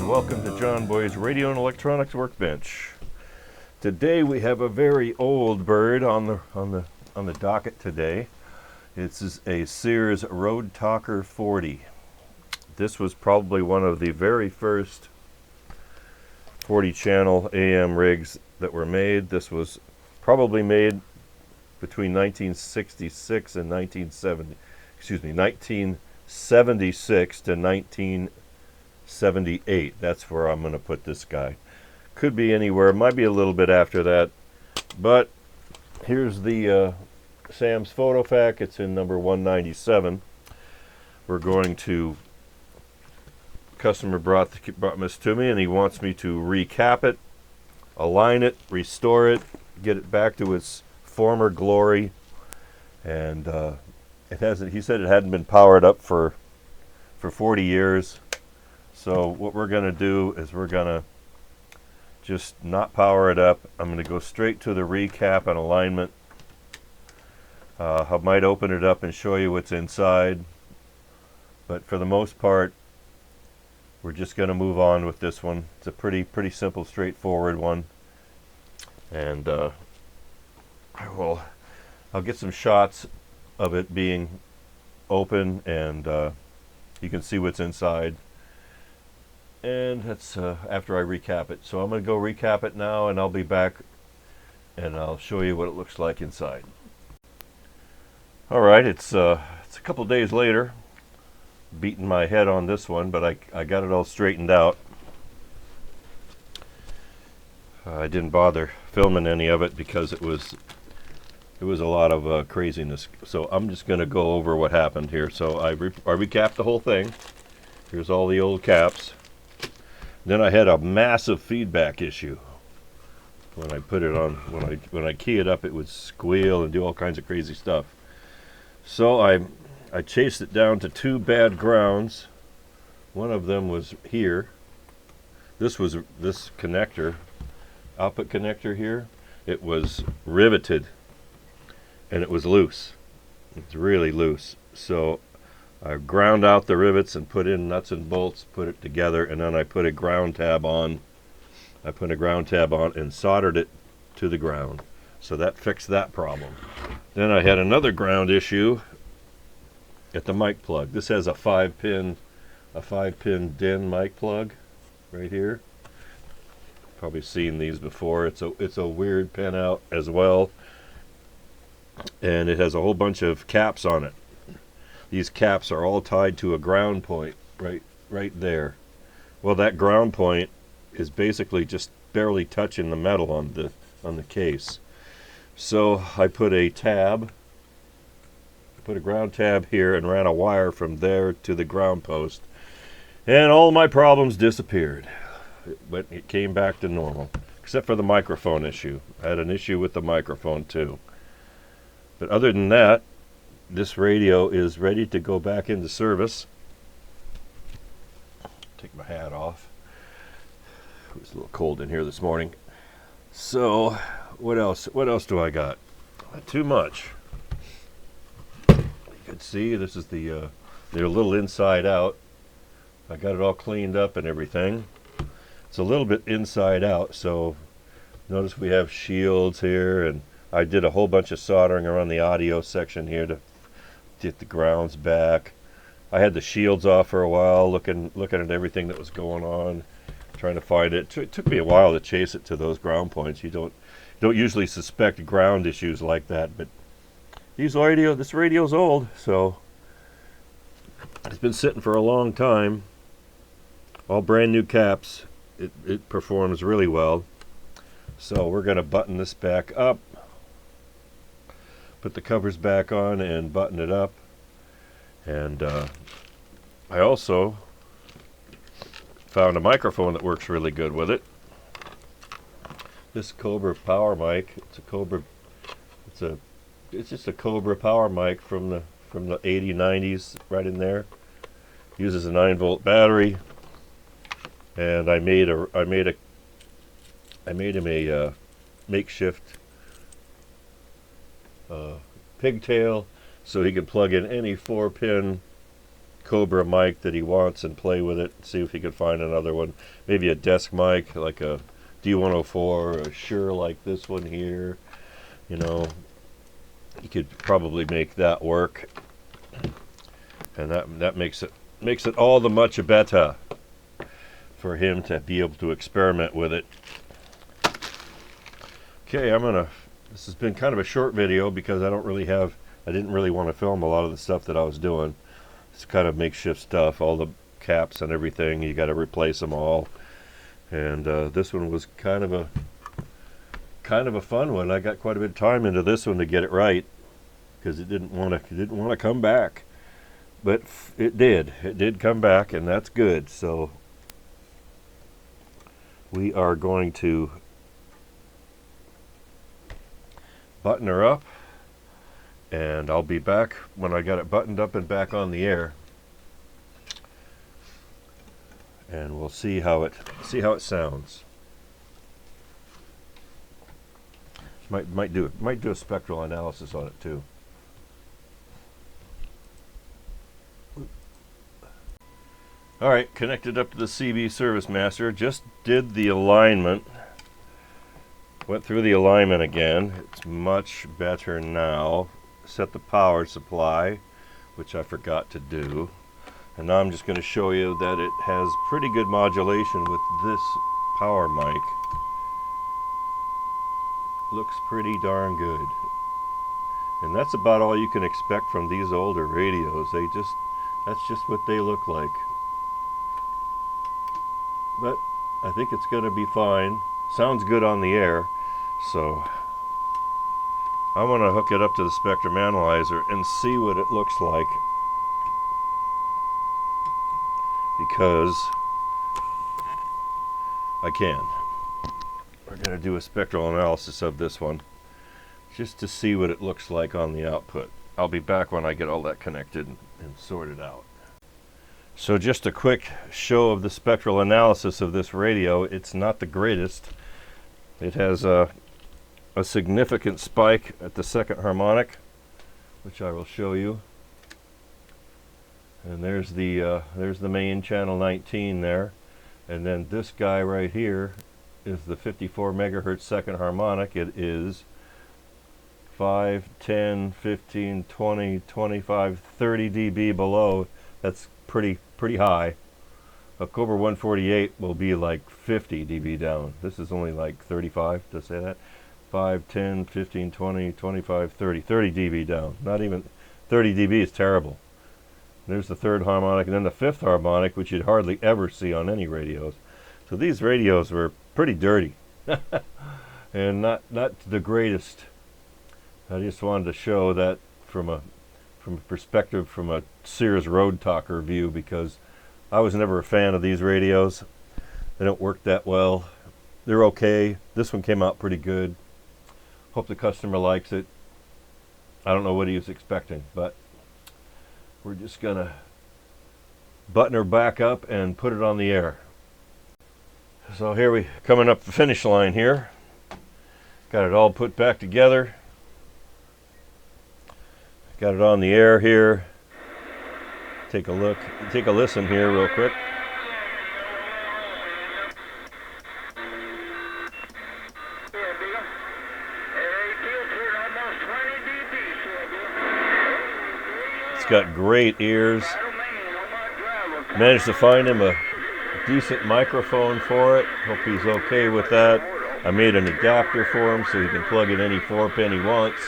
and welcome to John Boy's Radio and Electronics Workbench. Today we have a very old bird on the docket today. It's a Sears RoadTalker 40. This was probably one of the very first 40 channel AM rigs that were made. This was probably made between 1966 and 1976 to 1978. That's where I'm going to put this guy. Could be anywhere, might be a little bit after that, but here's the Sam's PhotoFac. It's in number 197. We're going to, customer brought this to me and he wants me to recap it, align it, restore it, get it back to its former glory. And it hasn't, he said it hadn't been powered up for 40 years. So what we're going to do is we're going to just not power it up. I'm going to go straight to the recap and alignment. I might open it up and show you what's inside, but for the most part we're just going to move on with this one. It's a pretty simple, straightforward one, and I'll get some shots of it being open, and you can see what's inside. And that's after I recap it. So I'm going to go recap it now, and I'll be back and I'll show you what it looks like inside. Alright, it's a couple days later. Beating my head on this one, but I got it all straightened out. I didn't bother filming any of it because it was a lot of craziness. So I'm just going to go over what happened here. So I recapped the whole thing. Here's all the old caps. Then I had a massive feedback issue. When I put it on, when I key it up, it would squeal and do all kinds of crazy stuff. So I chased it down to two bad grounds. One of them was here. This was this connector, output connector here. It was riveted and it was loose. It's really loose. So I ground out the rivets and put in nuts and bolts, put it together, and then I put a ground tab on. I put a ground tab on and soldered it to the ground. So that fixed that problem. Then I had another ground issue at the mic plug. This has a 5-pin DIN mic plug right here. Probably seen these before. It's a weird pin out as well. And it has a whole bunch of caps on it. These caps are all tied to a ground point right there. Well, that ground point is basically just barely touching the metal on the case. So I put a ground tab here and ran a wire from there to the ground post, and all my problems disappeared. It came back to normal, except for the microphone issue. I had an issue with the microphone too. But other than that, this radio is ready to go back into service. Take my hat off. It was a little cold in here this morning. So, what else? What else do I got? Not too much. You can see this is they're a little inside out. I got it all cleaned up and everything. It's a little bit inside out, so notice we have shields here, and I did a whole bunch of soldering around the audio section here to get the grounds back. I had the shields off for a while, looking at everything that was going on, trying to find it. It took me a while to chase it to those ground points. You don't usually suspect ground issues like that, but this radio's old, so it's been sitting for a long time. All brand new caps. It performs really well. So we're going to button this back up, put the covers back on and button it up. And I also found a microphone that works really good with it. This Cobra power mic. It's just a Cobra power mic from the 80s, 90s, right in there. Uses a 9-volt battery, and I made him a makeshift pigtail so he could plug in any 4-pin Cobra mic that he wants and play with it, see if he could find another one. Maybe a desk mic like a D104 or a Shure like this one here. You know, he could probably make that work, and that makes it all the much better for him to be able to experiment with it. Okay, this has been kind of a short video because I didn't really want to film a lot of the stuff that I was doing. It's kind of makeshift stuff, all the caps and everything, you got to replace them all. And this one was kind of a fun one. I got quite a bit of time into this one to get it right because it didn't want to come back. But it did come back, and that's good. So we are going to button her up, and I'll be back when I got it buttoned up and back on the air, and we'll see how it sounds. Might do a spectral analysis on it too. All right, connected up to the CB Service Master. Just did the alignment. Went through the alignment again. It's much better now. Set the power supply, which I forgot to do. And now I'm just going to show you that it has pretty good modulation with this power mic. Looks pretty darn good. And that's about all you can expect from these older radios. That's just what they look like. But I think it's going to be fine. Sounds good on the air. So I want to hook it up to the spectrum analyzer and see what it looks like, because I can. We're going to do a spectral analysis of this one just to see what it looks like on the output. I'll be back when I get all that connected and sorted out. So just a quick show of the spectral analysis of this radio. It's not the greatest. It has a significant spike at the second harmonic, which I will show you. And there's the main channel 19 there, and then this guy right here is the 54 megahertz second harmonic. It is 5, 10, 15, 20, 25, 30 dB below. That's pretty high. A Cobra 148 will be like 50 dB down. This is only like 35, to say that. 5, 10, 15, 20, 25, 30 dB down. Not even 30 dB is terrible. There's the third harmonic, and then the fifth harmonic, which you'd hardly ever see on any radios. So these radios were pretty dirty and not the greatest. I just wanted to show that from a perspective, from a Sears RoadTalker view, because I was never a fan of these radios. They don't work that well. They're okay. This one came out pretty good. Hope the customer likes it. I don't know what he was expecting, but we're just gonna button her back up and put it on the air. So here we coming up the finish line here. Got it all put back together. Got it on the air here. Take a look, take a listen here real quick. It's got great ears. Managed to find him a decent microphone for it. Hope he's okay with that. I made an adapter for him so he can plug in any 4-pin he wants.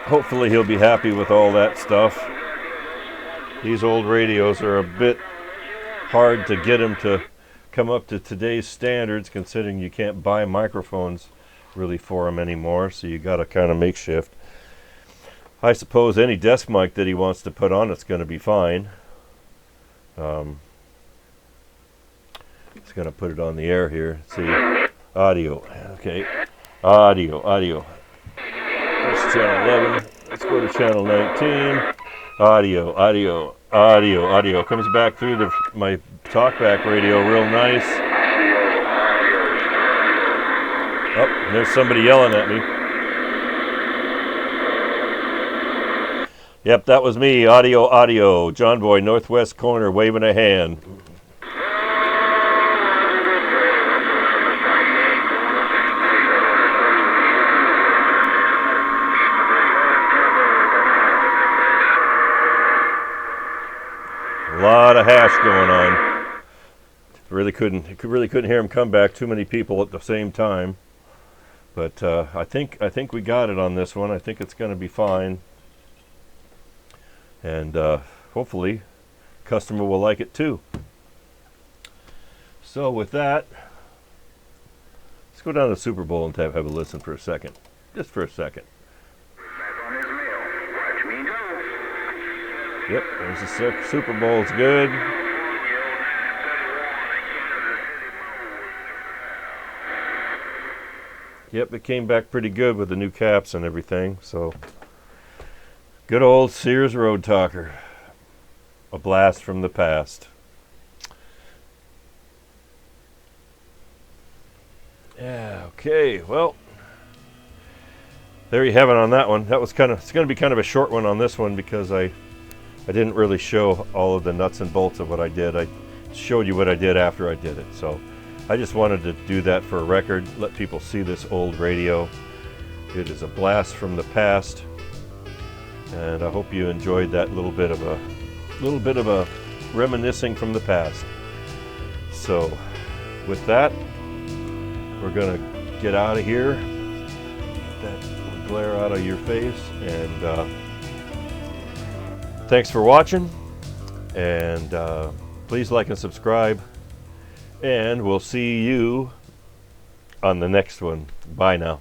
Hopefully he'll be happy with all that stuff. These old radios are a bit hard to get them to come up to today's standards, considering you can't buy microphones really for them anymore, so you got to kind of makeshift. I suppose any desk mic that he wants to put on, it's going to be fine. It's going to put it on the air here. Let's see, audio. Okay, audio. That's channel 11. Let's go to channel 19. Audio. Comes back through my talkback radio real nice. Oh, there's somebody yelling at me. Yep, that was me. Audio. John Boy, northwest corner, waving a hand. A lot of hash going on. Really couldn't hear him come back. Too many people at the same time. But I think we got it on this one. I think it's going to be fine. And hopefully customer will like it too. So with that, let's go down to the Super Bowl and have a listen for a second. Just for a second. Yep, there's the Super Bowl. It's good. Yep, it came back pretty good with the new caps and everything. So good old Sears RoadTalker. A blast from the past. Yeah, okay, well, there you have it on that one. That was it's going to be kind of a short one on this one because I didn't really show all of the nuts and bolts of what I did. I showed you what I did after I did it. So I just wanted to do that for a record, let people see this old radio. It is a blast from the past. And I hope you enjoyed that little bit of a reminiscing from the past. So with that, we're gonna get out of here. Get that glare out of your face. And thanks for watching. And please like and subscribe. And we'll see you on the next one. Bye now.